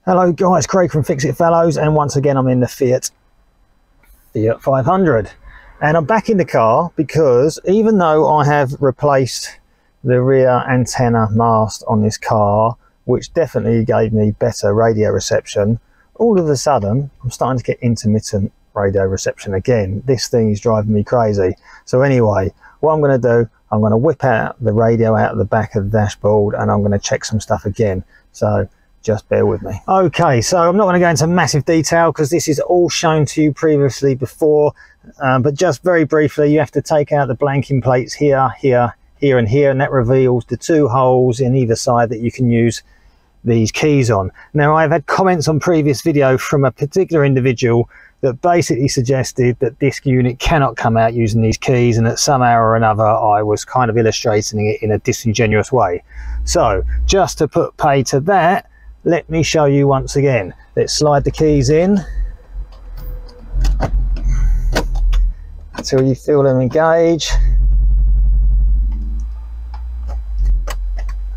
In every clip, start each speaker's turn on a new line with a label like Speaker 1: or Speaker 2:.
Speaker 1: Hello guys, Craig from Fixitfallows, and once again I'm in the Fiat 500, and I'm back in the car because even though I have replaced the rear antenna mast on this car, which definitely gave me better radio reception, all of a sudden I'm starting to get intermittent radio reception again. This thing is driving me crazy. So anyway, what I'm going to do, I'm going to whip out the radio out of the back of the dashboard and I'm going to check some stuff again. So just bear with me. Okay, so I'm not going to go into massive detail because this is all shown to you previously before, but just very briefly, you have to take out the blanking plates here, here, here and here, and that reveals the two holes in either side that you can use these keys on. Now, I've had comments on previous video from a particular individual that basically suggested that this unit cannot come out using these keys, and that somehow or another I was kind of illustrating it in a disingenuous way. So just to put pay to that, let me show you once again. Let's slide the keys in until you feel them engage.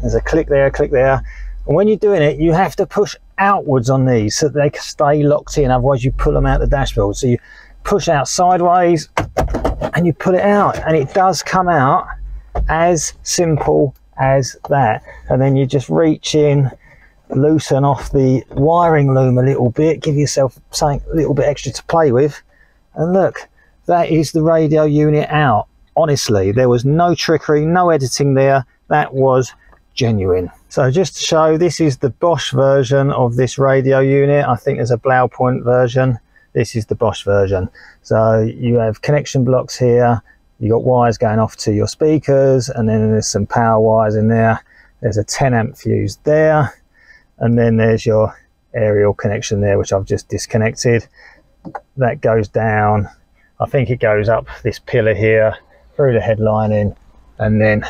Speaker 1: There's a click there, click there. And when you're doing it, you have to push outwards on these so they can stay locked in, otherwise you pull them out the dashboard. So you push out sideways and you pull it out, and it does come out as simple as that. And then you just reach in, loosen off the wiring loom a little bit, give yourself something a little bit extra to play with, and look, that is the radio unit out. Honestly, there was no trickery, no editing there. That was genuine. So just to show, this is the Bosch version of this radio unit. I think there's a Blaupunkt version. This is the Bosch version. So you have connection blocks here, you got wires going off to your speakers, and then there's some power wires in there. There's a 10 amp fuse there, and then there's your aerial connection there, which I've just disconnected. That goes down, I think it goes up this pillar here, through the headlining, and then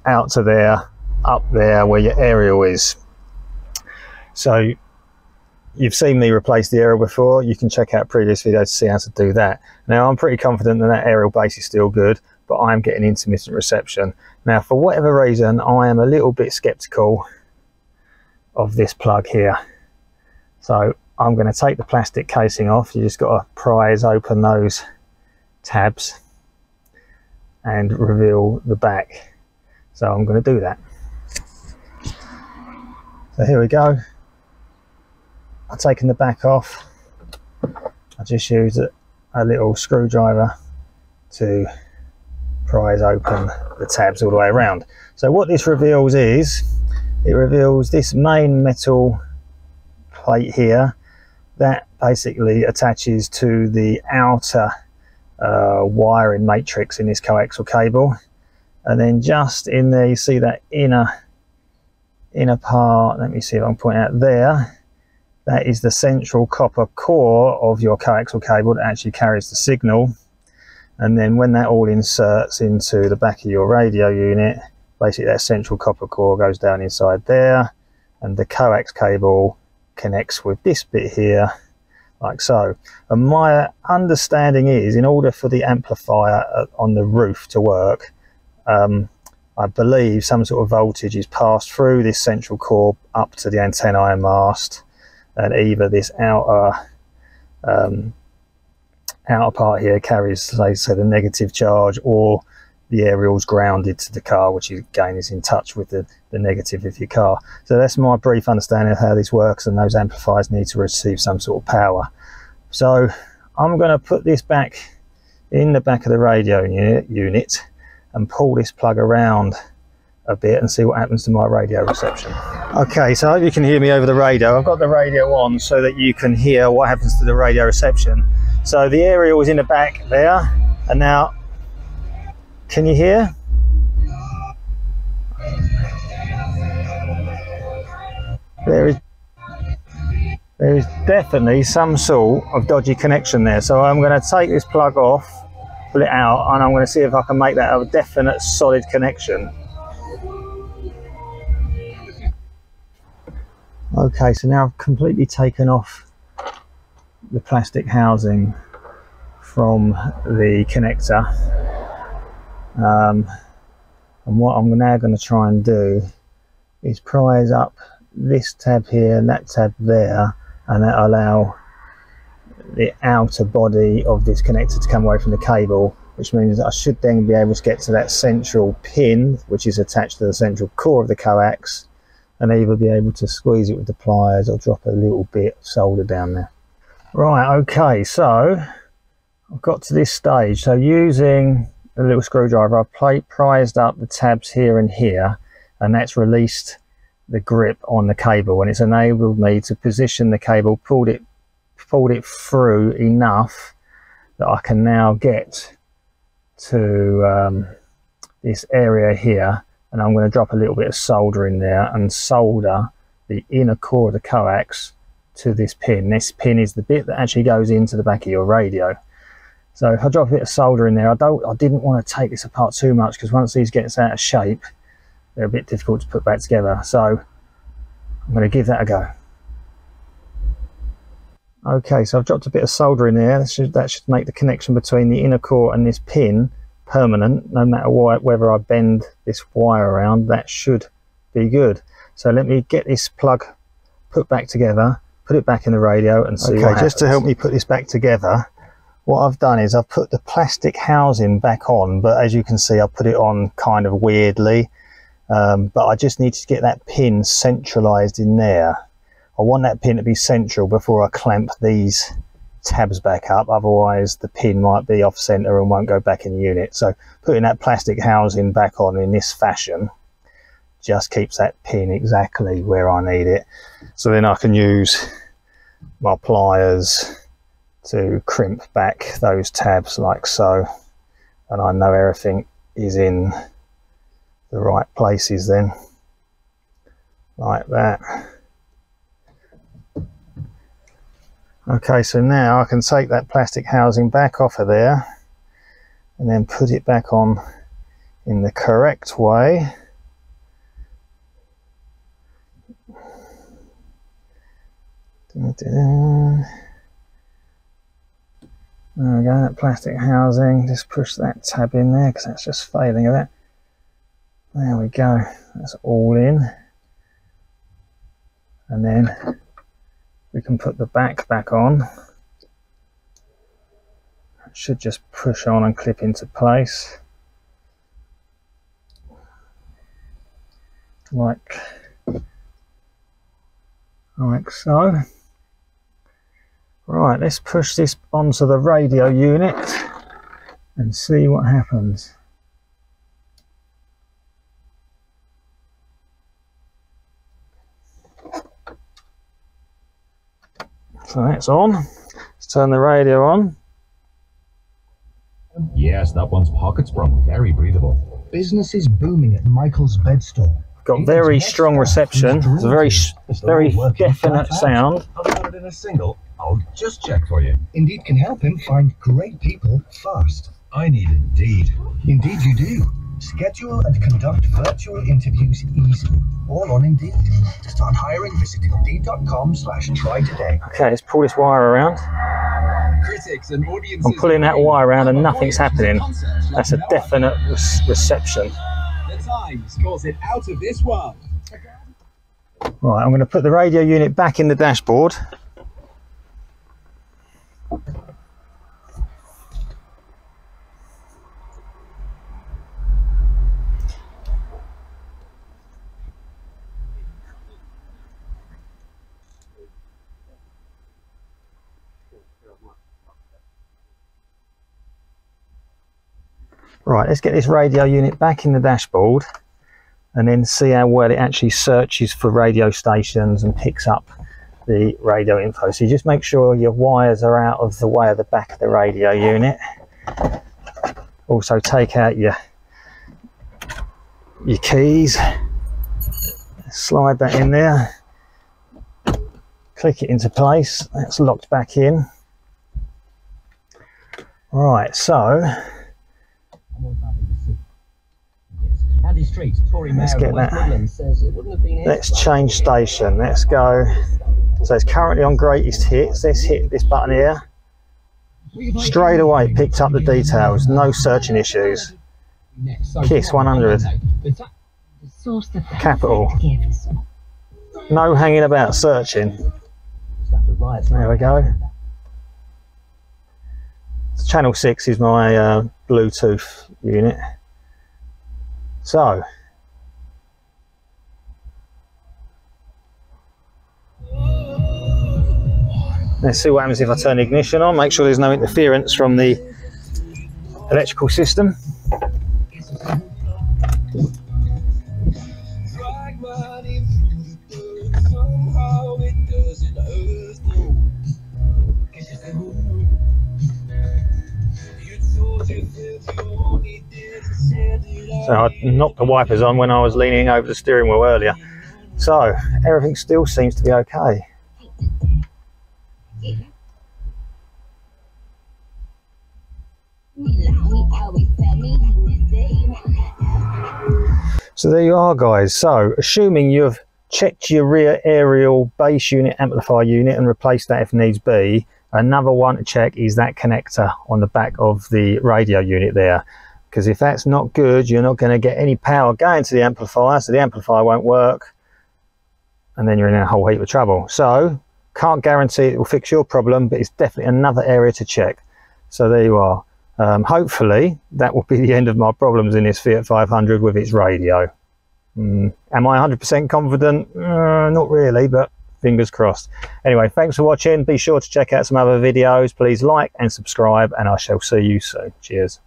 Speaker 1: out to there, up there where your aerial is. So you've seen me replace the aerial before. You can check out previous videos to see how to do that. Now, I'm pretty confident that that aerial base is still good, but I'm getting intermittent reception. Now, for whatever reason, I am a little bit skeptical of this plug here. So I'm going to take the plastic casing off. You just got to prise open those tabs and reveal the back. So I'm going to do that. So here we go. I've taken the back off. I just used a little screwdriver to prise open the tabs all the way around. So what this reveals is, it reveals this main metal plate here that basically attaches to the outer wiring matrix in this coaxial cable, and then just in there you see that inner part. Let me see if I can point out there. That is the central copper core of your coaxial cable that actually carries the signal, and then when that all inserts into the back of your radio unit, basically that central copper core goes down inside there, and the coax cable connects with this bit here, like so. And my understanding is, in order for the amplifier on the roof to work, I believe some sort of voltage is passed through this central core up to the antennae and mast, and either this outer part here carries, let's say, the negative charge, or the aerial's grounded to the car, which again is in touch with the negative of your car. So that's my brief understanding of how this works, and those amplifiers need to receive some sort of power. So I'm going to put this back in the back of the radio unit and pull this plug around a bit and see what happens to my radio reception. Okay, so I hope you can hear me over the radio. I've got the radio on so that you can hear what happens to the radio reception. So the aerial is in the back there, and now, can you hear? There is definitely some sort of dodgy connection there. So I'm going to take this plug off, pull it out, and I'm going to see if I can make that a definite solid connection. Okay, so now I've completely taken off the plastic housing from the connector, and what I'm now going to try and do is prise up this tab here and that tab there, and that allow the outer body of this connector to come away from the cable, which means that I should then be able to get to that central pin which is attached to the central core of the coax, and either be able to squeeze it with the pliers or drop a little bit of solder down there. Right, okay, so I've got to this stage. So using a little screwdriver, I've prised up the tabs here and here, and that's released the grip on the cable, and it's enabled me to position the cable, pulled it through enough that I can now get to this area here, and I'm going to drop a little bit of solder in there and solder the inner core of the coax to this pin. This pin is the bit that actually goes into the back of your radio. So if I drop a bit of solder in there, I didn't want to take this apart too much, because once these get out of shape, they're a bit difficult to put back together. So I'm going to give that a go. Okay, so I've dropped a bit of solder in there. That should make the connection between the inner core and this pin permanent. No matter whether I bend this wire around, that should be good. So let me get this plug put back together, put it back in the radio, and see what happens. Just to help me put this back together, what I've done is I've put the plastic housing back on, but as you can see, I put it on kind of weirdly. But I just need to get that pin centralized in there. I want that pin to be central before I clamp these tabs back up, otherwise the pin might be off center and won't go back in the unit. So putting that plastic housing back on in this fashion just keeps that pin exactly where I need it. So then I can use my pliers to crimp back those tabs like so, and I know everything is in the right places then, like that. Okay, so now I can take that plastic housing back off of there and then put it back on in the correct way. There we go, that plastic housing, just push that tab in there because that's just failing a bit. There we go, that's all in. And then we can put the back on. It should just push on and clip into place. Like so. Right, let's push this onto the radio unit and see what happens. So that's on. Let's turn the radio on.
Speaker 2: Yes, that one's pocket sprung, very breathable.
Speaker 3: Business is booming at Michael's bed store.
Speaker 1: Got very strong reception. It's a very definite sound.
Speaker 2: I'll put it in a single. I'll just check for you.
Speaker 3: Indeed can help him find great people fast.
Speaker 2: I need Indeed.
Speaker 3: Indeed you do. Schedule and conduct virtual interviews easily. All on Indeed. To start hiring, visit Indeed.com/try today.
Speaker 1: Okay, let's pull this wire around.
Speaker 2: Critics and audiences.
Speaker 1: I'm pulling that wire around and nothing's happening. That's a definite reception.
Speaker 2: The Times calls it out of this world.
Speaker 1: Right, I'm going to put the radio unit back in the dashboard. Right, let's get this radio unit back in the dashboard and then see how well it actually searches for radio stations and picks up the radio info. So you just make sure your wires are out of the way of the back of the radio unit. Also take out your keys, slide that in there, click it into place. That's locked back in. Right, so let's get that. Let's change station. Let's go. So it's currently on greatest hits. Let's hit this button here. Straight away picked up the details. No searching issues. Kiss 100. Capital. No hanging about searching. There we go. Channel 6 is my Bluetooth unit. So let's see what happens if I turn the ignition on. Make sure there's no interference from the electrical system. So I knocked the wipers on when I was leaning over the steering wheel earlier. So everything still seems to be okay. So there you are, guys. So assuming you've checked your rear aerial base unit amplifier unit and replaced that if needs be, another one to check is that connector on the back of the radio unit there, because if that's not good, you're not going to get any power going to the amplifier, so the amplifier won't work, and then you're in a whole heap of trouble. So can't guarantee it will fix your problem, but it's definitely another area to check. So there you are. Hopefully that will be the end of my problems in this Fiat 500 with its radio. Am I 100% confident? Not really, but fingers crossed. Anyway, thanks for watching. Be sure to check out some other videos. Please like and subscribe, and I shall see you soon. Cheers.